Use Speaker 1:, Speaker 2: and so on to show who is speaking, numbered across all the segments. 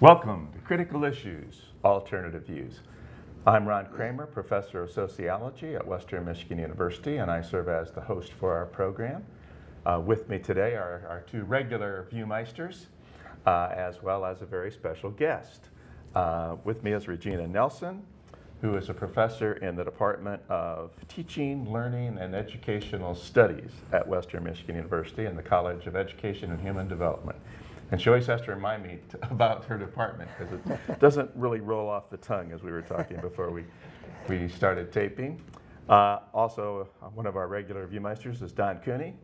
Speaker 1: Welcome to Critical Issues, Alternative Views. I'm Ron Kramer, Professor of Sociology at Western Michigan University, and I serve as the host for our program. With me today are our two regular viewmeisters, as well as a very special guest. With me is Regena Nelson, who is a professor in the Department of Teaching, Learning, and Educational Studies at Western Michigan University in the College of Education and Human Development. And she always has to remind me about her department because it doesn't really roll off the tongue, as we were talking before we started taping. Also, one of our regular viewmeisters is Don Cooney.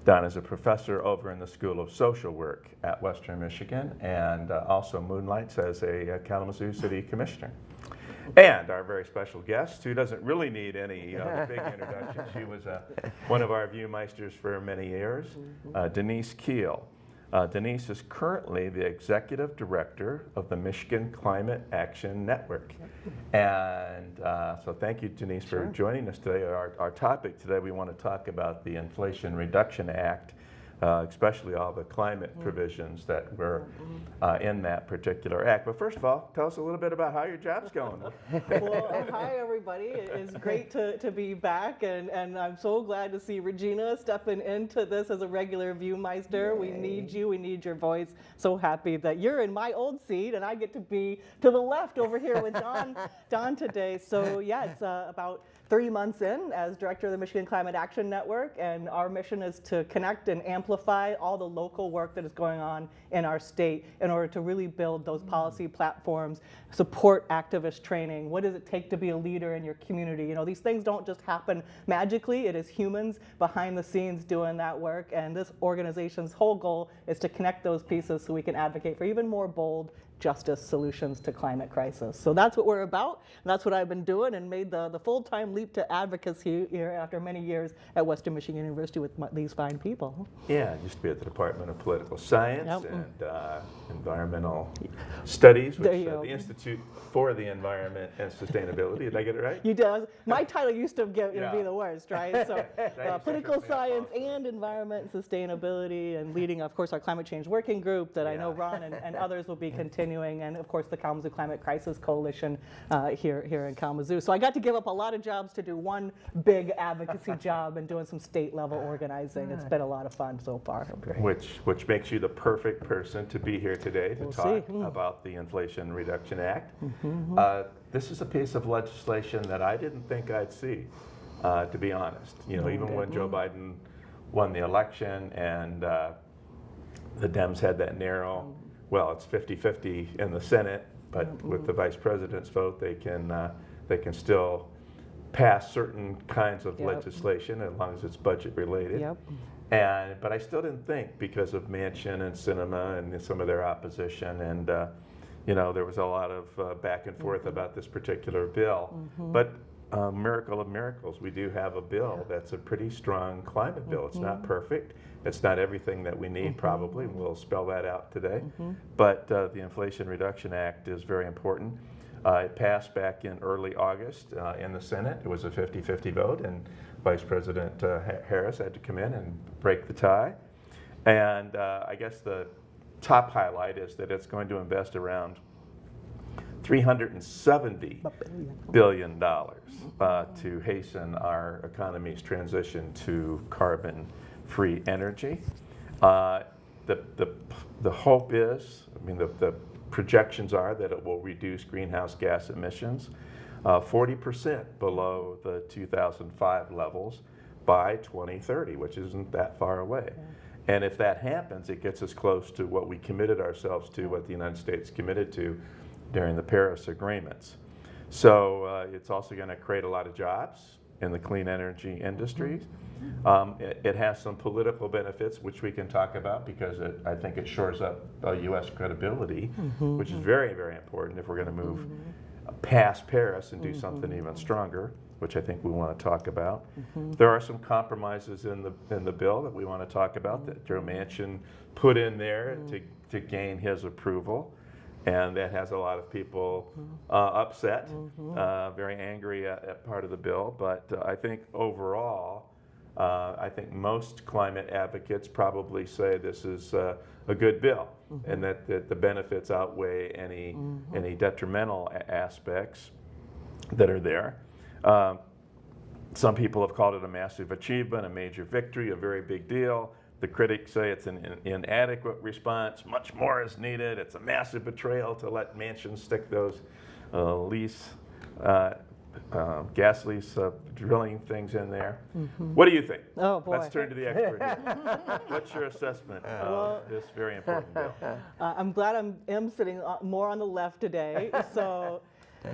Speaker 1: Don is a professor over in the School of Social Work at Western Michigan and also moonlights as a Kalamazoo City Commissioner. And our very special guest, who doesn't really need any big introduction, she was one of our viewmeisters for many years, Denise Keele. Denise is currently the Executive Director of the Michigan Climate Action Network. And so thank you, Denise, for joining us today. Our topic today, we want to talk about the Inflation Reduction Act, especially all the climate provisions that were in that particular act. But first of all, tell us a little bit about how your job's going.
Speaker 2: Well, hi everybody. It's great to be back, and I'm so glad to see Regena stepping into this as a regular viewmeister. Yay. We need you, we need your voice. So happy that you're in my old seat and I get to be to the left over here with Don today. So yeah, it's about 3 months in as director of the Michigan Climate Action Network, and our mission is to connect and amplify all the local work that is going on in our state in order to really build those policy platforms, support activist training. What does it take to be a leader in your community? You know, these things don't just happen magically. It is humans behind the scenes doing that work, and this organization's whole goal is to connect those pieces so we can advocate for even more bold justice solutions to climate crisis. So that's what we're about, and that's what I've been doing, and made the full-time leap to advocacy here after many years at Western Michigan University with these fine people.
Speaker 1: Yeah, I used to be at the Department of Political Science and Environmental Studies, which the Institute for the Environment and Sustainability. Did I get it right?
Speaker 2: You did. My title used to be the worst, right? So political science and environment and sustainability, and leading, of course, our climate change working group that I know Ron and others will be continuing, and of course the Kalamazoo Climate Crisis Coalition here in Kalamazoo. So I got to give up a lot of jobs to do one big advocacy job and doing some state level organizing. It's been a lot of fun so far.
Speaker 1: Which makes you the perfect person to be here today to talk about the Inflation Reduction Act. This is a piece of legislation that I didn't think I'd see, to be honest. You know, even when Joe Biden won the election and the Dems had that narrow, well, it's 50-50 in the Senate, but with the vice president's vote, they can still pass certain kinds of legislation as long as it's budget related. But I still didn't think, because of Manchin and Sinema and some of their opposition, and you know, there was a lot of back and forth about this particular bill. But miracle of miracles, we do have a bill that's a pretty strong climate bill. It's not perfect. It's not everything that we need, probably. We'll spell that out today. But the Inflation Reduction Act is very important. It passed back in early August in the Senate. It was a 50-50 vote, and Vice President Harris had to come in and break the tie. And I guess the top highlight is that it's going to invest around $370 billion to hasten our economy's transition to carbon-free energy. The hope is, I mean, the projections are that it will reduce greenhouse gas emissions 40% below the 2005 levels by 2030, which isn't that far away. And if that happens, it gets us close to what we committed ourselves to, what the United States committed to during the Paris agreements. So it's also going to create a lot of jobs in the clean energy industries. It has some political benefits, which we can talk about, because I think it shores up U.S. credibility, which is very, very important if we're going to move past Paris and do something even stronger, which I think we want to talk about. There are some compromises in the bill that we want to talk about that Joe Manchin put in there to gain his approval. And that has a lot of people upset, very angry at part of the bill. But I think overall, I think most climate advocates probably say this is a good bill, and that the benefits outweigh any detrimental aspects that are there. Some people have called it a massive achievement, a major victory, a very big deal. The critics say it's an inadequate response. Much more is needed. It's a massive betrayal to let Manchin stick those gas lease drilling things in there. What do you think?
Speaker 2: Oh, boy.
Speaker 1: Let's turn to the expert here. What's your assessment of this very important bill?
Speaker 2: I'm glad I am sitting more on the left today. So,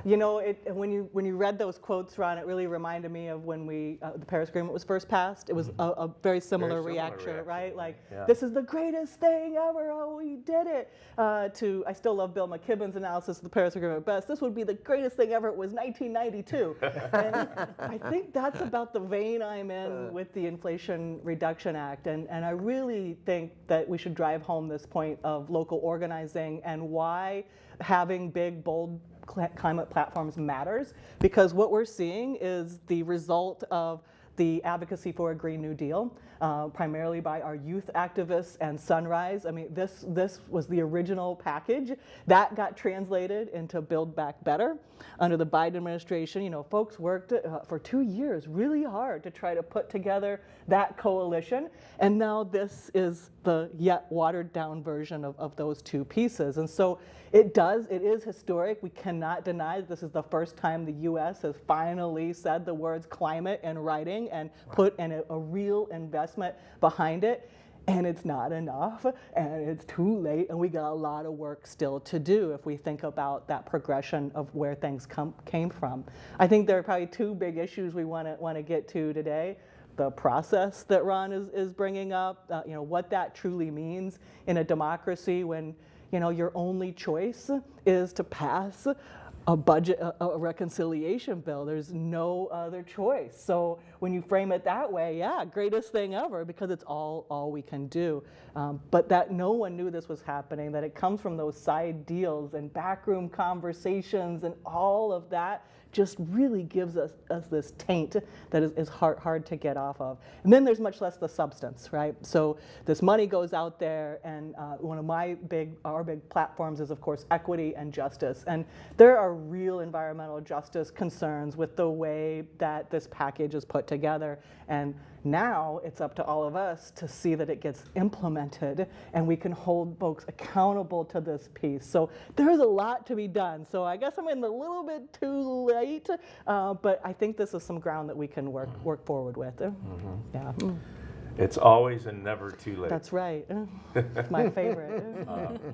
Speaker 2: you know, when you read those quotes, Ron, it really reminded me of when the Paris Agreement was first passed. It was a very similar reaction, right? Like, this is the greatest thing ever. Oh, we did it. I still love Bill McKibben's analysis of the Paris Agreement best. This would be the greatest thing ever. It was 1992. And I think that's about the vein I'm in with the Inflation Reduction Act. And I really think that we should drive home this point of local organizing and why having big, bold climate platforms matters, because what we're seeing is the result of the advocacy for a Green New Deal, primarily by our youth activists and Sunrise. I mean, this was the original package that got translated into Build Back Better under the Biden administration. You know, folks worked for 2 years really hard to try to put together that coalition, and now this is the yet watered down version of those two pieces. And so it is historic. We cannot deny that this is the first time the U.S. has finally said the words climate in writing and put in a real investment behind it. And it's not enough, and it's too late, and we got a lot of work still to do if we think about that progression of where things came from. I think there are probably two big issues we want to get to today. The process that Ron is bringing up, you know, what that truly means in a democracy when, you know, your only choice is to pass a budget, a reconciliation bill. There's no other choice. So when you frame it that way, yeah, greatest thing ever, because it's all we can do. But that no one knew this was happening, that it comes from those side deals and backroom conversations and all of that just really gives us this taint that is hard to get off of. And then there's much less the substance, right? So this money goes out there, and one of our big platforms is, of course, equity and justice. And there are real environmental justice concerns with the way that this package is put together. And now it's up to all of us to see that it gets implemented and we can hold folks accountable to this piece. So there's a lot to be done. So I guess I'm in a little bit too late, but I think this is some ground that we can work forward with. Yeah.
Speaker 1: It's always and never too late.
Speaker 2: That's right. It's my favorite.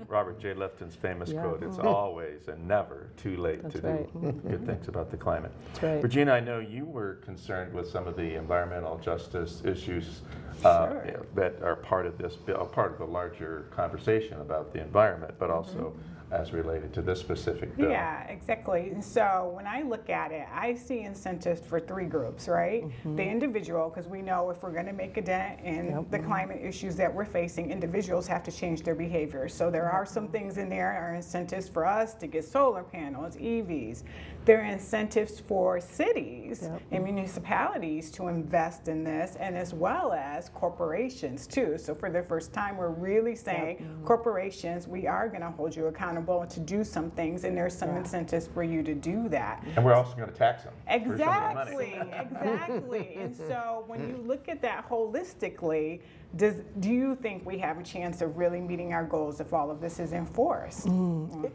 Speaker 1: Robert J. Lifton's famous quote, it's always and never too late to do good things about the climate.
Speaker 2: That's right.
Speaker 1: Regina, I know you were concerned with some of the environmental justice issues that are part of this bill, part of the larger conversation about the environment, but also as related to this specific bill.
Speaker 3: Yeah, exactly. So when I look at it, I see incentives for three groups, right? The individual, because we know if we're going to make a dent in the climate issues that we're facing, individuals have to change their behavior. So there are some things in there are incentives for us to get solar panels, EVs. There are incentives for cities and municipalities to invest in this, and as well as corporations too. So for the first time, we're really saying corporations, we are going to hold you accountable to do some things, and there's some incentives for you to do that.
Speaker 1: And we're also going to tax them.
Speaker 3: Exactly, exactly. And so when you look at that holistically, do you think we have a chance of really meeting our goals if all of this is enforced?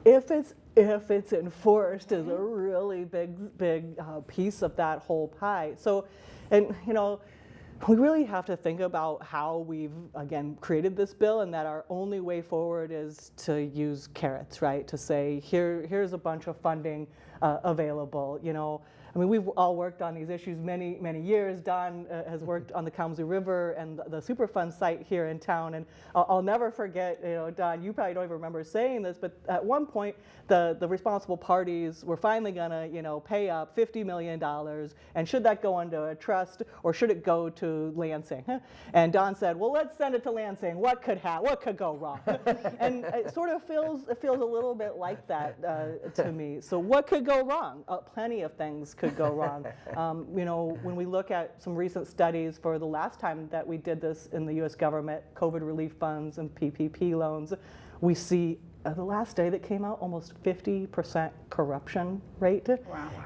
Speaker 2: If it's enforced is a really big piece of that whole pie. So, and you know, we really have to think about how we've, again, created this bill, and that our only way forward is to use carrots, right? To say, here's a bunch of funding available, you know. I mean, we've all worked on these issues many years. Don has worked on the Kalamazoo River and the Superfund site here in town, and I'll never forget, you know, Don, you probably don't even remember saying this, but at one point, the responsible parties were finally gonna, you know, pay up $50 million, and should that go into a trust or should it go to Lansing? And Don said, well, let's send it to Lansing. What could go wrong? And it sort of feels a little bit like that to me. So what could go wrong? Plenty of things could go wrong. You know, when we look at some recent studies for the last time that we did this in the U.S. government, COVID relief funds and PPP loans, we see the last study that came out, almost 50% corruption rate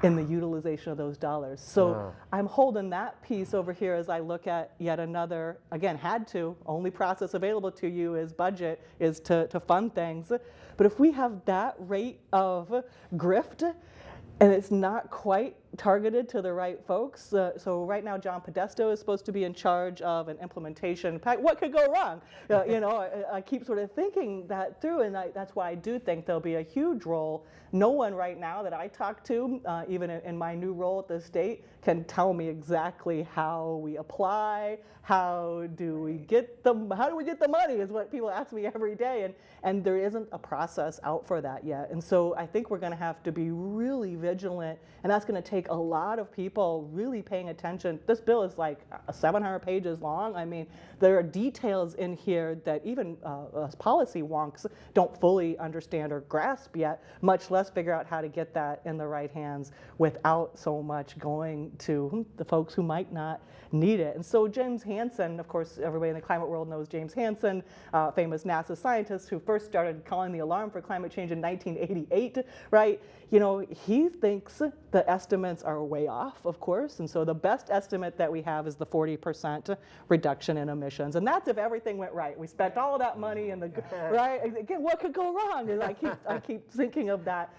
Speaker 2: in the utilization of those dollars. So I'm holding that piece over here as I look at yet another, again, only process available to you is budget, is to fund things. But if we have that rate of grift, and it's not quite targeted to the right folks. So right now, John Podesto is supposed to be in charge of an implementation. What could go wrong? You know, I keep sort of thinking that through, and that's why I do think there'll be a huge role. No one right now that I talk to, even in my new role at the state, can tell me exactly how we apply, how do we get the money is what people ask me every day, and there isn't a process out for that yet. And so I think we're going to have to be really vigilant, and that's going to take a lot of people really paying attention. This bill is like 700 pages long. I mean, there are details in here that even us policy wonks don't fully understand or grasp yet, much less figure out how to get that in the right hands without so much going to the folks who might not need it. And so James Hansen, of course, everybody in the climate world knows James Hansen, famous NASA scientist who first started calling the alarm for climate change in 1988, right? You know, he thinks the estimates are way off, of course, and so the best estimate that we have is the 40% reduction in emissions, and that's if everything went right. We spent all of that money in the, right? Again, what could go wrong? And I keep thinking of that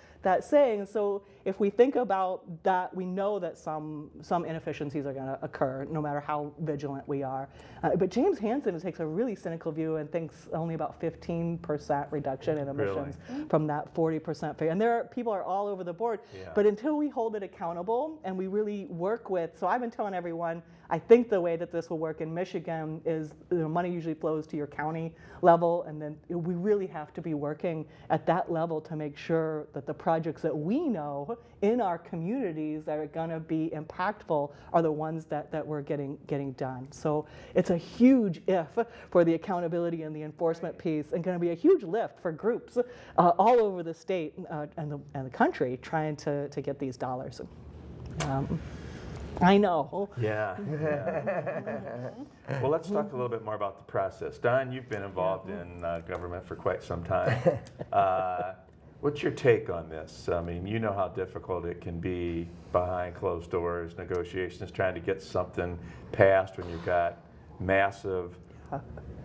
Speaker 2: saying. So if we think about that, we know that some inefficiencies are going to occur, no matter how vigilant we are. But James Hansen takes a really cynical view and thinks only about 15% reduction in emissions from that 40% figure. And people are all over the board. Yeah. But until we hold it accountable and we really work with, so I've been telling everyone, I think the way that this will work in Michigan is money usually flows to your county level, and then we really have to be working at that level to make sure that the projects that we know in our communities that are going to be impactful are the ones that we're getting done. So it's a huge if for the accountability and the enforcement piece, and going to be a huge lift for groups all over the state and the country trying to get these dollars. I know.
Speaker 1: Yeah. Well, let's talk a little bit more about the process. Don, you've been involved in government for quite some time. What's your take on this? I mean, you know how difficult it can be behind closed doors, negotiations, trying to get something passed when you've got massive,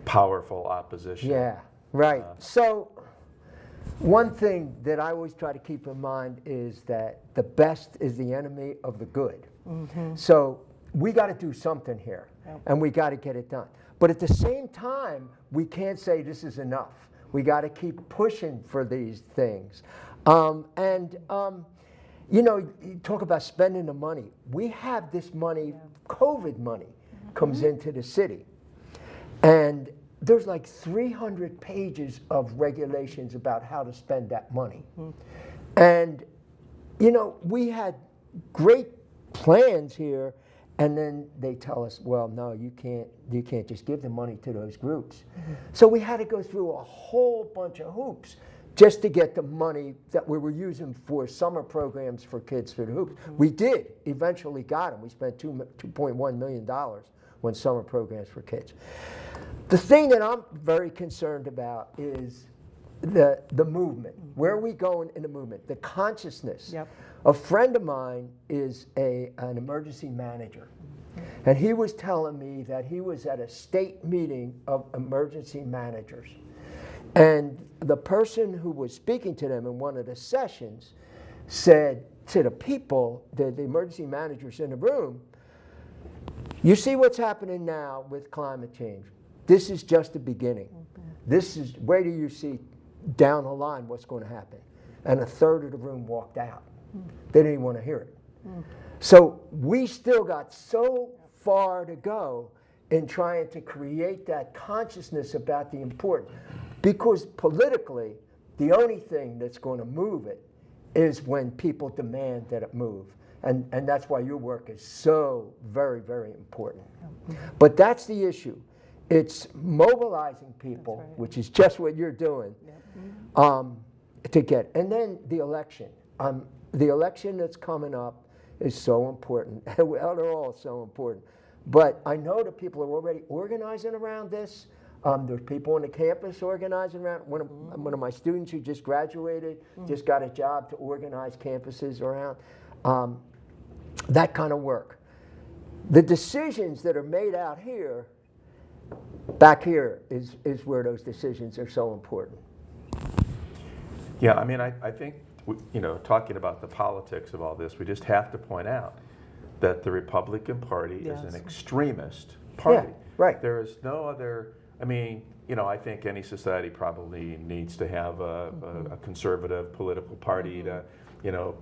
Speaker 1: powerful opposition.
Speaker 4: Yeah, right. So one thing that I always try to keep in mind is that the best is the enemy of the good. So we got to do something here, and we got to get it done. But at the same time, we can't say this is enough. We got to keep pushing for these things. You know, you talk about spending the money. We have this money, COVID money, comes into the city. And there's like 300 pages of regulations about how to spend that money. And, you know, we had great plans here, and then they tell us, well, no, you can't just give the money to those groups. So we had to go through a whole bunch of hoops just to get the money that we were using for summer programs for kids through the hoops. We did eventually got them. We spent $2.1 million on summer programs for kids. The thing that I'm very concerned about is the movement. Where are we going in the movement? The consciousness. A friend of mine is an emergency manager, and he was telling me that he was at a state meeting of emergency managers, and the person who was speaking to them in one of the sessions said to the people, the emergency managers in the room, you see what's happening now with climate change. This is just the beginning. This is, where do you see down the line what's going to happen? And a third of the room walked out. They didn't even want to hear it. So we still got so far to go in trying to create that consciousness about the important. Because politically, the only thing that's going to move it is when people demand that it move. And that's why your work is so very, very important. But that's the issue. It's mobilizing people, which is just what you're doing, to get. And then the election. The election that's coming up is so important. Well, they're all so important. But I know that people are already organizing around this. There's people on the campus organizing around. One of my students who just graduated just got a job to organize campuses around. That kind of work. The decisions that are made out here, back here, is where those decisions are so important.
Speaker 1: Yeah, I mean, I think, talking about the politics of all this, we just have to point out that the Republican Party is an extremist party.
Speaker 4: Yeah, right.
Speaker 1: There is no other, I think any society probably needs to have a conservative political party to,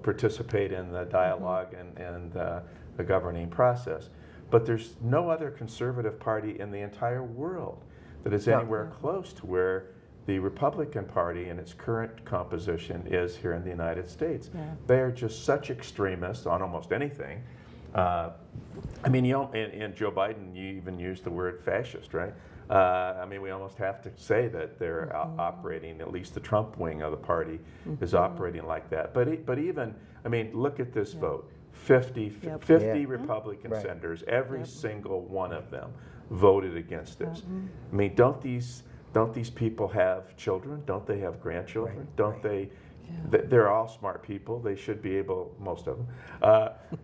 Speaker 1: participate in the dialogue and the governing process. But there's no other conservative party in the entire world that is anywhere close to where the Republican Party in its current composition is here in the United States. Yeah. They are just such extremists on almost anything. And Joe Biden, you even used the word fascist, right? We almost have to say that they're operating, at least the Trump wing of the party is operating like that. But even, look at this vote. 50 Republican senators, every single one of them voted against this. Don't these people have children? Don't they have grandchildren? Don't they? Yeah. They're all smart people. They should be able, most of them,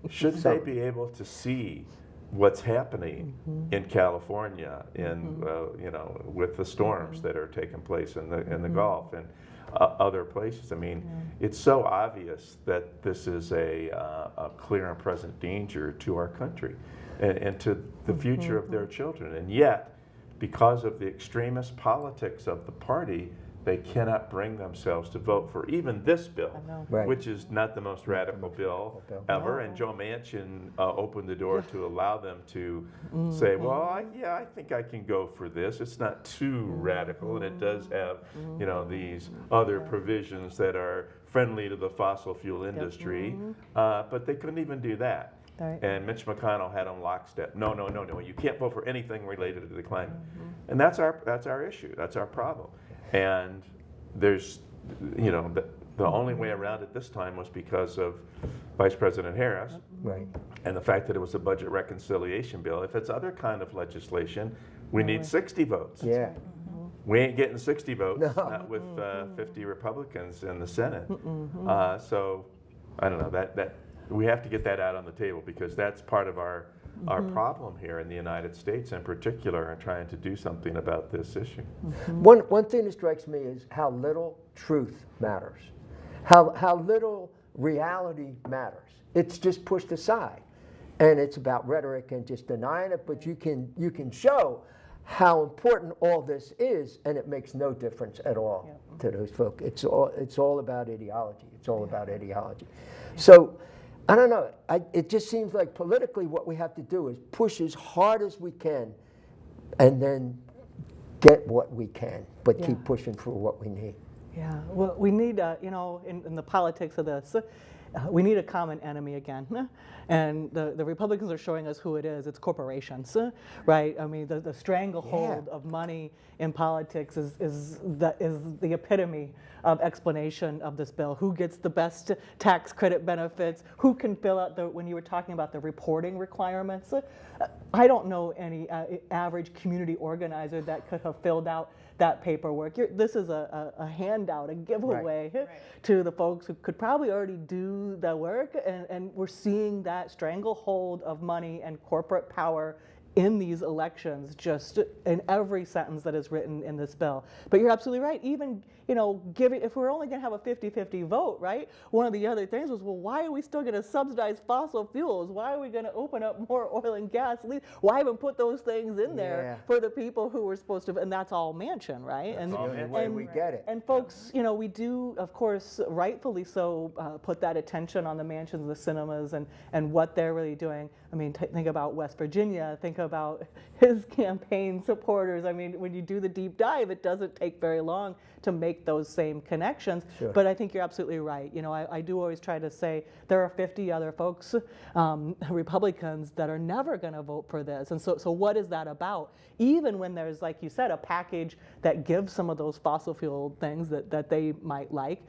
Speaker 1: should they be able to see what's happening in California, with the storms that are taking place in the Gulf and other places? It's so obvious that this is a clear and present danger to our country and to the future of their children. And yet, because of the extremist politics of the party, they cannot bring themselves to vote for even this bill, which is not the most radical bill ever. And Joe Manchin opened the door to allow them to say, well, I think I can go for this. It's not too radical, and it does have, these other provisions that are friendly to the fossil fuel industry. But they couldn't even do that. Right. And Mitch McConnell had on lockstep. No, you can't vote for anything related to the climate. And that's our issue. That's our problem. And there's, the only way around it this time was because of Vice President Harris, and the fact that it was a budget reconciliation bill. If it's other kind of legislation, we need 60 votes. Yeah. We ain't getting 60 votes, not with 50 Republicans in the Senate. So I don't know, that we have to get that out on the table, because that's part of our problem here in the United States in particular, and trying to do something about this issue.
Speaker 4: One thing that strikes me is how little truth matters, how little reality matters. It's just pushed aside, and it's about rhetoric and just denying it. But you can show how important all this is, and it makes no difference at all to those folks. It's all about ideology. It's all about ideology. So I don't know. It just seems like politically what we have to do is push as hard as we can and then get what we can, but keep pushing for what we need.
Speaker 2: Yeah, well, we need, in the politics of this, we need a common enemy again. And the Republicans are showing us who it is. It's corporations, right? The stranglehold of money in politics is the epitome of explanation of this bill. Who gets the best tax credit benefits? Who can fill out when you were talking about the reporting requirements? I don't know any average community organizer that could have filled out that paperwork. This is a handout, a giveaway to the folks who could probably already do the work, and we're seeing that stranglehold of money and corporate power in these elections, just in every sentence that is written in this bill. But you're absolutely right. Even, if we're only going to have a 50-50 vote, right? One of the other things was, well, why are we still going to subsidize fossil fuels? Why are we going to open up more oil and gas? Why even put those things in there for the people who were supposed to? And that's all Manchin, right?
Speaker 4: That's the only way we get it.
Speaker 2: And folks, we do, of course, rightfully so, put that attention on the Manchins, the cinemas, and what they're really doing. Think about West Virginia. Think about his campaign supporters. When you do the deep dive, it doesn't take very long to make those same connections. Sure. But I think you're absolutely right. I do always try to say there are 50 other folks, Republicans, that are never going to vote for this. And so what is that about? Even when there's, like you said, a package that gives some of those fossil fuel things that they might like,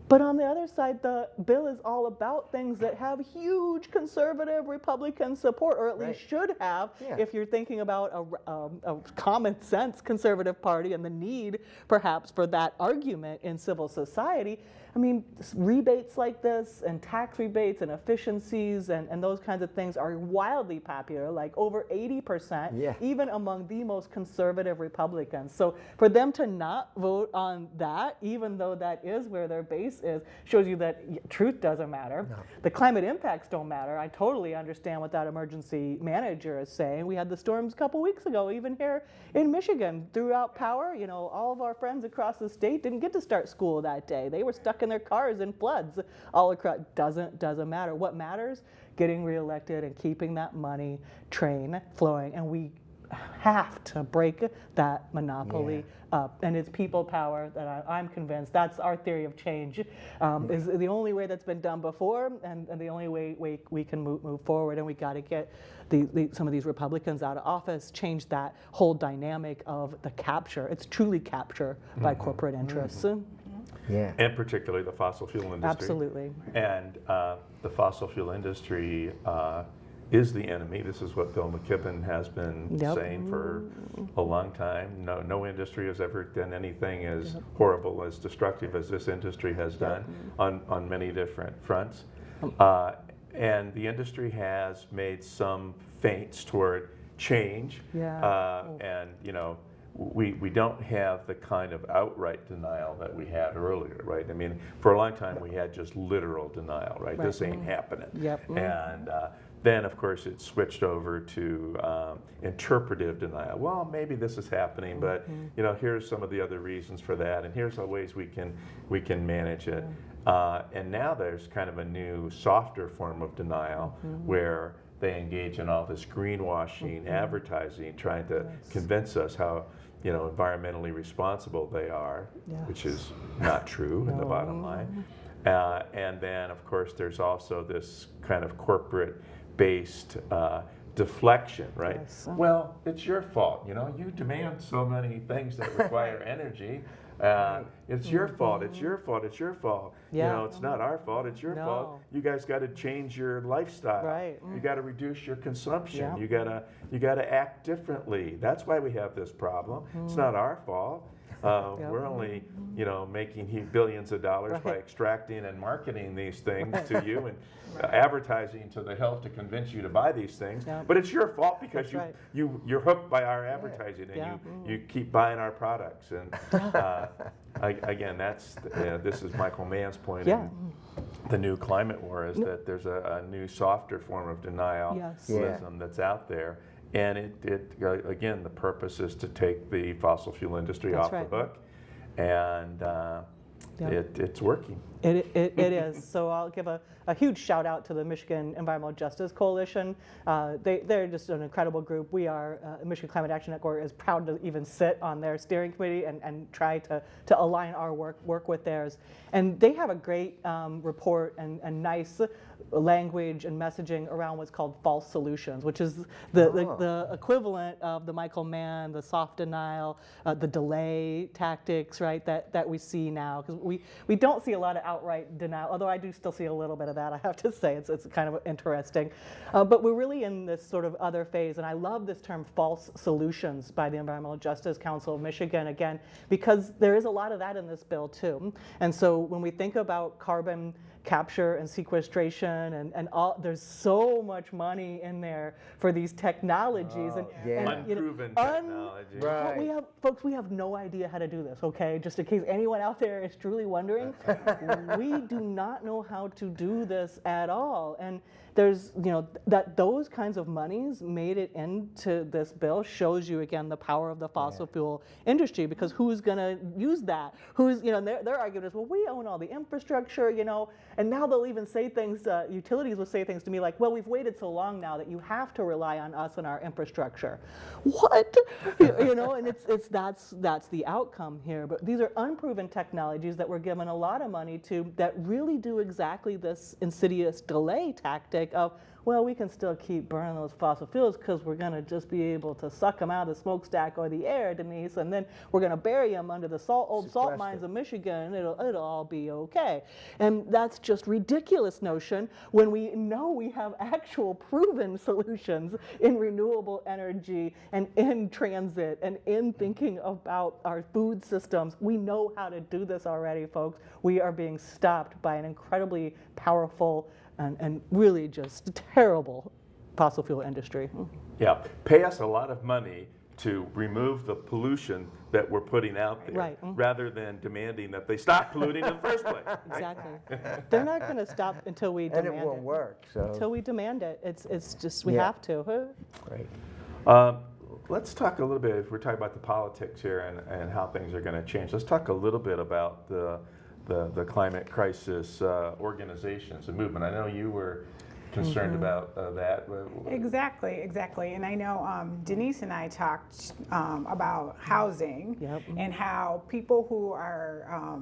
Speaker 2: But on the other side, the bill is all about things that have huge conservative Republican support, or at least should have, if you're thinking about a common sense conservative party and the need perhaps for that argument in civil society. I mean, rebates like this and tax rebates and efficiencies and those kinds of things are wildly popular, like over 80%, even among the most conservative Republicans. So for them to not vote on that, even though that is where their base is, shows you that truth doesn't matter. No. The climate impacts don't matter. I totally understand what that emergency manager is saying. We had the storms a couple weeks ago, even here in Michigan, threw out power. You know, all of our friends across the state didn't get to start school that day. They were stuck in their cars in floods all across. Doesn't matter. What matters? Getting reelected and keeping that money train flowing. And we have to break that monopoly up. And it's people power that I'm convinced. That's our theory of change. Is the only way that's been done before, and the only way we can move forward. And we got to get some of these Republicans out of office, change that whole dynamic of the capture. It's truly capture by corporate interests.
Speaker 4: Yeah.
Speaker 1: And particularly the fossil fuel industry.
Speaker 2: Absolutely.
Speaker 1: And the fossil fuel industry is the enemy. This is what Bill McKibben has been saying for a long time. No industry has ever done anything as horrible, as destructive as this industry has done on many different fronts. And the industry has made some feints toward change. And, you know, we don't have the kind of outright denial that we had earlier, right? I mean, for a long time we had just literal denial, right? This ain't happening. And then, of course, it switched over to interpretive denial. Well, maybe this is happening, but you know, here's some of the other reasons for that, and here's the ways we can manage it. And now there's kind of a new, softer form of denial where they engage in all this greenwashing advertising, trying to convince us how, you know, environmentally responsible they are, which is not true in the bottom line. And then, of course, there's also this kind of corporate-based deflection, right? Well, it's your fault. You know, you demand so many things that require energy. It's your fault. It's your fault. It's your fault. You know, it's not our fault. It's your fault. You guys got to change your lifestyle. You got to reduce your consumption. You gotta act differently. That's why we have this problem. It's not our fault. We're only, you know, making billions of dollars by extracting and marketing these things to you and advertising to the hilt to convince you to buy these things. But it's your fault because you're hooked by our advertising and you keep buying our products. And again, this is Michael Mann's point. The new climate war is that there's a new, softer form of denialism that's out there. And again, the purpose is to take the fossil fuel industry off the hook, and it's working.
Speaker 2: It is. So I'll give a huge shout out to the Michigan Environmental Justice Coalition. They're just an incredible group. We are, Michigan Climate Action Network is proud to even sit on their steering committee and try to align our work with theirs. And they have a great report and nice language and messaging around what's called false solutions, which is the equivalent of the Michael Mann, the soft denial, the delay tactics, right, that we see now. Because we don't see a lot of outright denial, although I do still see a little bit of that, I have to say. It's kind of interesting. But we're really in this sort of other phase, and I love this term false solutions by the Environmental Justice Council of Michigan, again, because there is a lot of that in this bill too. And so when we think about carbon capture and sequestration and all, there's so much money in there for these technologies and
Speaker 1: unproven technology.
Speaker 2: Folks, we have no idea how to do this, okay? Just in case anyone out there is truly wondering, we do not know how to do this at all. And there's, you know, that those kinds of monies made it into this bill shows you again the power of the fossil fuel industry, because who's going to use that? Who's, you know, their argument is, well, we own all the infrastructure, you know, and now they'll even say things, utilities will say things to me like, well, we've waited so long now that you have to rely on us and our infrastructure. What? You know, and that's the outcome here. But these are unproven technologies that we're given a lot of money to that really do exactly this insidious delay tactic of, well, we can still keep burning those fossil fuels because we're going to just be able to suck them out of the smokestack or the air, Denise, and then we're going to bury them under the old salt mines of Michigan, and it'll all be okay. And that's just ridiculous notion when we know we have actual proven solutions in renewable energy and in transit and in thinking about our food systems. We know how to do this already, folks. We are being stopped by an incredibly powerful and really just terrible fossil fuel industry.
Speaker 1: Yeah, pay us a lot of money to remove the pollution that we're putting out there,
Speaker 2: right.
Speaker 1: rather than demanding that they stop polluting in the first place.
Speaker 2: Exactly. They're not going to stop until we demand it.
Speaker 4: And it won't work. So.
Speaker 2: Until we demand it. It's just, we have to.
Speaker 4: Right.
Speaker 1: Let's talk a little bit, if we're talking about the politics here and how things are going to change, let's talk a little bit about the climate crisis organizations and movement. I know you were concerned about that.
Speaker 3: Exactly. And I know Denise and I talked about housing and how people who are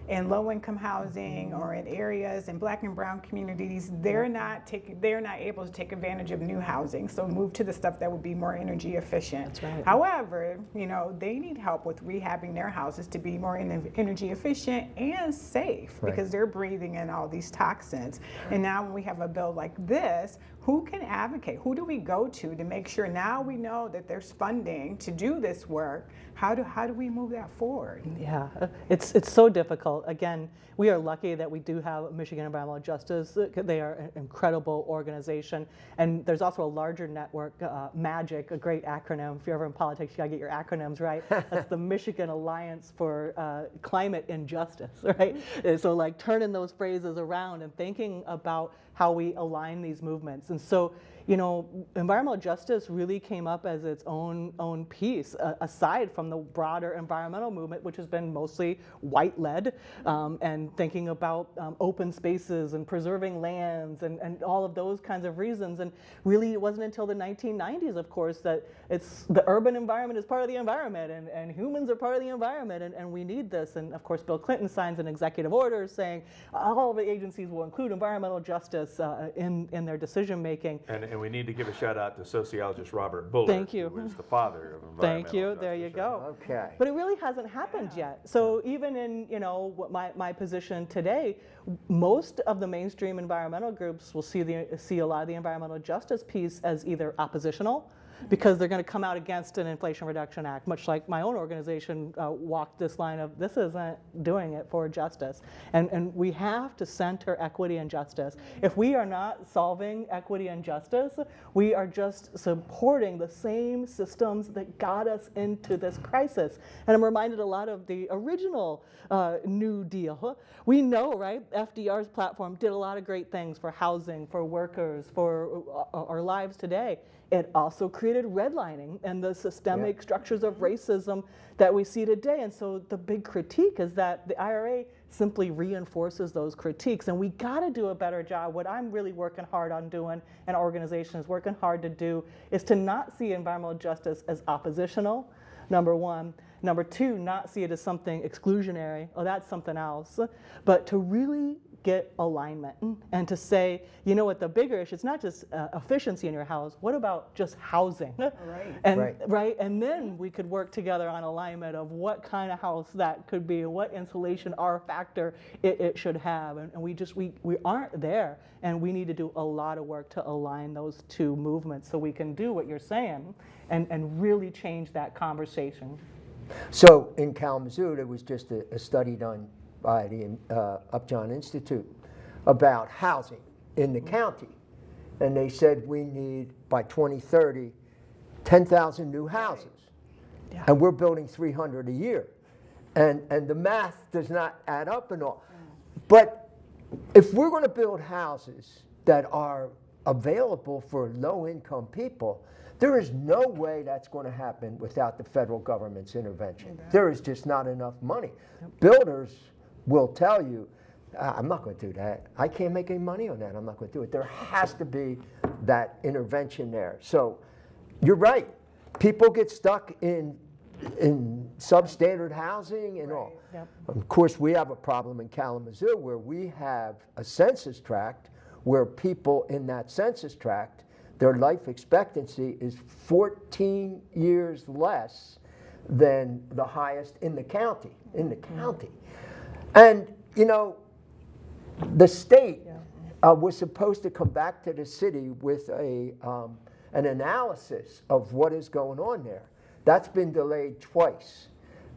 Speaker 3: in low-income housing or in areas in Black and brown communities, they're not able to take advantage of new housing, so move to the stuff that would be more energy efficient.
Speaker 2: That's right.
Speaker 3: However, they need help with rehabbing their houses to be more energy efficient and safe, because they're breathing in all these toxins. And now when we have a bill like this, who can advocate? Who do we go to make sure now we know that there's funding to do this work? How do we move that forward?
Speaker 2: Yeah, it's so difficult. Again, we are lucky that we do have Michigan Environmental Justice. They are an incredible organization. And there's also a larger network, MAGIC, a great acronym. If you're ever in politics, you gotta get your acronyms right. That's the Michigan Alliance for Climate Injustice, right? So like turning those phrases around and thinking about how we align these movements. And so, environmental justice really came up as its own piece, aside from the broader environmental movement, which has been mostly white-led, and thinking about open spaces and preserving lands and all of those kinds of reasons. And really, it wasn't until the 1990s, of course, that the urban environment is part of the environment, and humans are part of the environment, and we need this. And of course, Bill Clinton signs an executive order saying all of the agencies will include environmental justice in their decision making.
Speaker 1: And we need to give a shout out to sociologist Robert Bullard,
Speaker 2: Thank you.
Speaker 1: who is the father of environmental
Speaker 2: Thank you.
Speaker 1: justice.
Speaker 2: There you go.
Speaker 4: Okay.
Speaker 2: But it really hasn't happened yet. So even in my position today, most of the mainstream environmental groups will see a lot of the environmental justice piece as either oppositional, because they're going to come out against an Inflation Reduction Act, much like my own organization walked this line of, this isn't doing it for justice. And we have to center equity and justice. If we are not solving equity and justice, we are just supporting the same systems that got us into this crisis. And I'm reminded a lot of the original New Deal. We know, right, FDR's platform did a lot of great things for housing, for workers, for our lives today. It also created redlining and the systemic structures of racism that we see today. And so the big critique is that the IRA simply reinforces those critiques. And we got to do a better job. What I'm really working hard on doing, and our organization is working hard to do, is to not see environmental justice as oppositional, number one. Number two, not see it as something exclusionary. Oh, that's something else. But to really get alignment and to say, what the bigger issue, it's not just efficiency in your house, what about just housing? And then we could work together on alignment of what kind of house that could be, what insulation R factor it should have. And we aren't there, and we need to do a lot of work to align those two movements so we can do what you're saying and really change that conversation.
Speaker 4: So in Kalamazoo, there was just a study done by the Upjohn Institute about housing in the county. And they said we need, by 2030, 10,000 new houses. Yeah. And we're building 300 a year. And the math does not add up and all. But if we're going to build houses that are available for low-income people, there is no way that's going to happen without the federal government's intervention. There is just not enough money. Builders will tell you, I'm not going to do that. I can't make any money on that. I'm not going to do it. There has to be that intervention there. So you're right. People get stuck in substandard housing and all. Yep. Of course, we have a problem in Kalamazoo where we have a census tract where people in that census tract, their life expectancy is 14 years less than the highest in the county. And, you know, the state was supposed to come back to the city with an analysis of what is going on there. That's been delayed twice,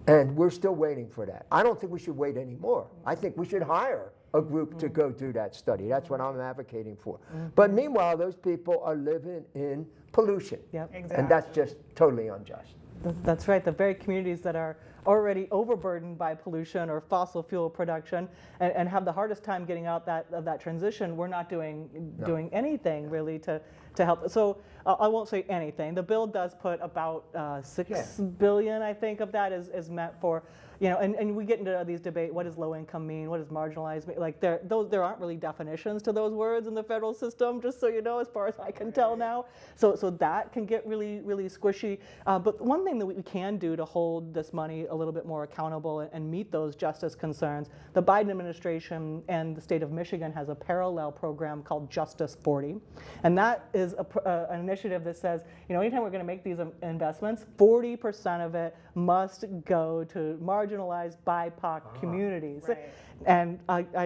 Speaker 4: and we're still waiting for that. I don't think we should wait anymore. I think we should hire a group to go do that study. That's what I'm advocating for. But meanwhile, those people are living in pollution,
Speaker 3: Exactly.
Speaker 4: and that's just totally unjust.
Speaker 2: That's right. The very communities that are already overburdened by pollution or fossil fuel production and have the hardest time getting out of that transition, we're not doing anything really to help. So I won't say anything. The bill does put about $6 billion, I think, of that is meant for, you know, and we get into these debate. What does low income mean? What does marginalized mean? Like there aren't really definitions to those words in the federal system, just so you know, as far as I can tell now. So that can get really, really squishy. But one thing that we can do to hold this money a little bit more accountable and meet those justice concerns, the Biden administration and the state of Michigan has a parallel program called Justice 40. And that is an initiative that says, you know, anytime we're going to make these investments, 40% of it must go to marginalized BIPOC communities.
Speaker 3: Right.
Speaker 2: And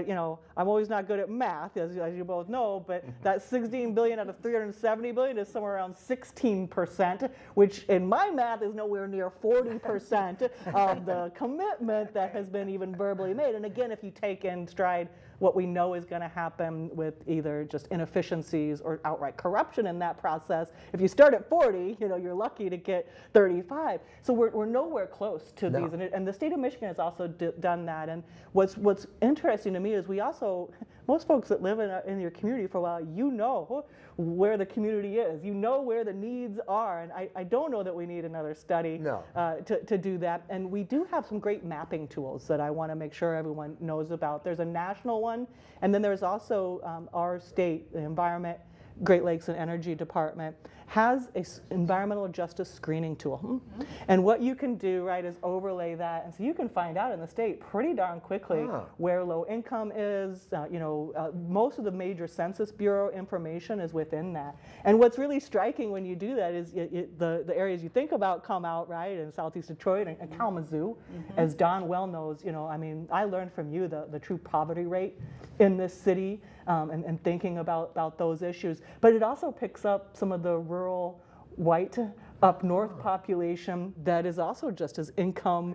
Speaker 2: you know, I'm always not good at math, as you both know, but that 16 billion out of 370 billion is somewhere around 16%, which in my math is nowhere near 40% of the commitment that has been even verbally made. And again, if you take in stride what we know is going to happen with either just inefficiencies or outright corruption in that process, if you start at 40, you know, you're lucky to get 35. So we're nowhere close to these, and the state of Michigan has also done that. And what's interesting to me is we also, most folks that live in your community for a while, you know where the community is, you know where the needs are, and I don't know that we need another study to do that. And we do have some great mapping tools that I want to make sure everyone knows about. There's a national one, and then there's also our state, the Environment, Great Lakes and Energy Department has an environmental justice screening tool. And what you can do, right, is overlay that, and so you can find out in the state pretty darn quickly where low income is. You know, most of the major Census Bureau information is within that. And what's really striking when you do that is the areas you think about come out, right, in Southeast Detroit and Kalamazoo. As Don well knows, you know, I mean, I learned from you the true poverty rate in this city, and thinking about those issues. But it also picks up some of the rural white up north population that is also just as income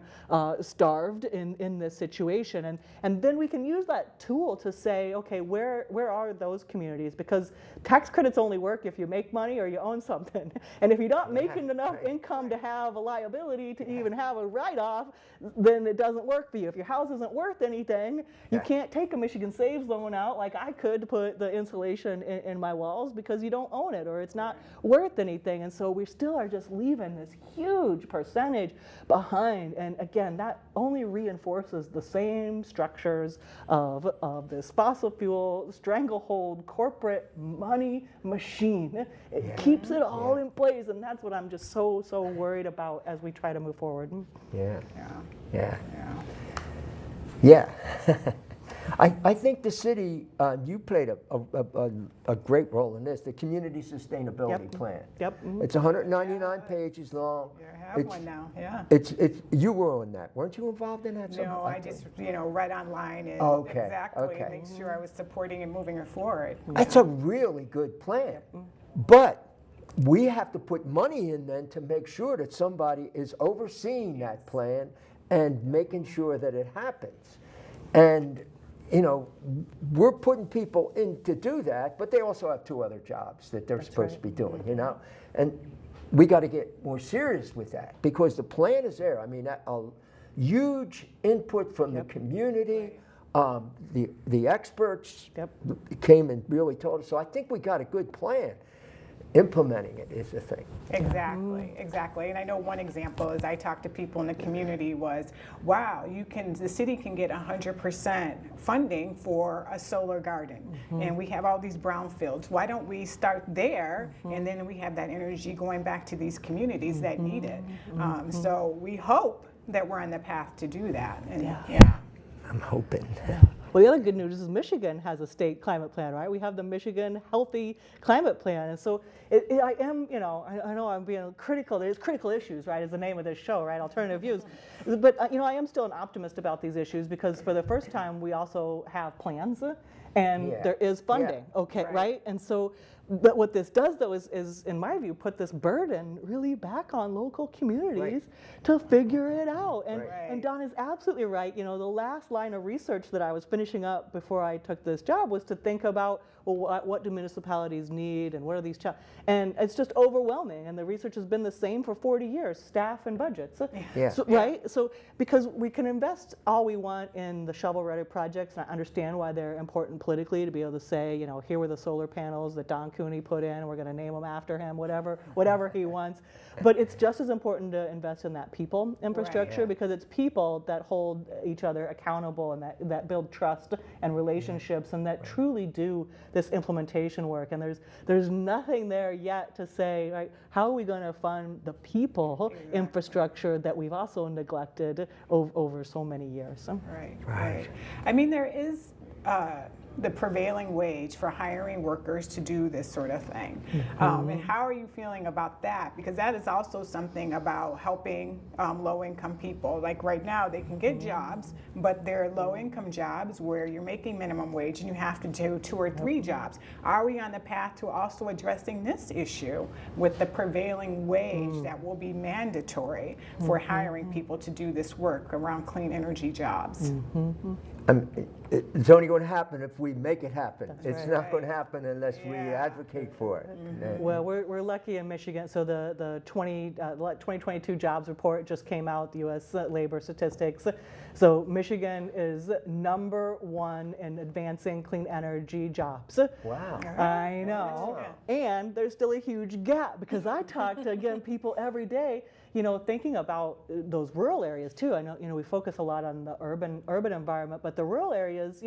Speaker 2: starved in this situation. And then we can use that tool to say, okay, where are those communities? Because tax credits only work if you make money or you own something. And if you're not making enough income to have a liability to even have a write-off, then it doesn't work for you. If your house isn't worth anything, you can't take a Michigan Saves loan out like I could to put the insulation in my walls because you don't own it or it's not worth anything. And so we still are just leaving this huge percentage behind. And again, that only reinforces the same structures of this fossil fuel stranglehold corporate money machine. It keeps it all in place, and that's what I'm just so worried about as we try to move forward.
Speaker 4: I think the city, you played a great role in this, the Community Sustainability Plan. It's 199 pages long.
Speaker 3: I have one now,
Speaker 4: You were on that. Weren't you involved in that?
Speaker 3: No, I just, read online and make sure I was supporting and moving it forward.
Speaker 4: That's a really good plan. But we have to put money in then to make sure that somebody is overseeing that plan and making sure that it happens. And you know, we're putting people in to do that, but they also have 2 other jobs that they're supposed to be doing, you know? And we got to get more serious with that because the plan is there. I mean, a huge input from the community, the experts came and really told us. So I think we got a good plan. Implementing it is the thing.
Speaker 3: Exactly. And I know one example is I talked to people in the community was, wow, the city can get 100% funding for a solar garden. And we have all these brownfields. Why don't we start there and then we have that energy going back to these communities that need it. So we hope that we're on the path to do that. And,
Speaker 4: I'm hoping.
Speaker 2: Well, the other good news is Michigan has a state climate plan, right? We have the Michigan Healthy Climate Plan. And so I am, I know I'm being critical. There's critical issues, right, is the name of this show, right? Alternative views. But, I am still an optimist about these issues because for the first time, we also have plans and there is funding, okay, right? And so, but what this does, though, is, in my view, put this burden really back on local communities to figure it out. And Don is absolutely right. The last line of research that I was finishing up before I took this job was to think about, well, what do municipalities need and what are these challenges? And it's just overwhelming. And the research has been the same for 40 years, staff and budgets. So, right? So because we can invest all we want in the shovel-ready projects, and I understand why they're important politically to be able to say, here were the solar panels that Don Cooney put in, we're going to name them after him, whatever he wants. But it's just as important to invest in that people infrastructure because it's people that hold each other accountable and that build trust and relationships and that truly do this implementation work. And there's nothing there yet to say, right, how are we going to fund the people infrastructure that we've also neglected over so many years?
Speaker 3: Right. I mean, there is the prevailing wage for hiring workers to do this sort of thing. And how are you feeling about that? Because that is also something about helping low-income people. Like right now, they can get jobs, but they're low-income jobs where you're making minimum wage and you have to do 2 or 3 jobs. Are we on the path to also addressing this issue with the prevailing wage that will be mandatory for hiring people to do this work around clean energy jobs?
Speaker 4: It's only going to happen if we make it happen. It's not going to happen unless we advocate for it.
Speaker 2: Well, we're lucky in Michigan. So the 2022 jobs report just came out, the U.S. labor statistics. So Michigan is #1 in advancing clean energy jobs.
Speaker 4: Wow.
Speaker 2: I know. And there's still a huge gap because I talk to, again, people every day, thinking about those rural areas too. I know, we focus a lot on the urban environment, but the rural areas,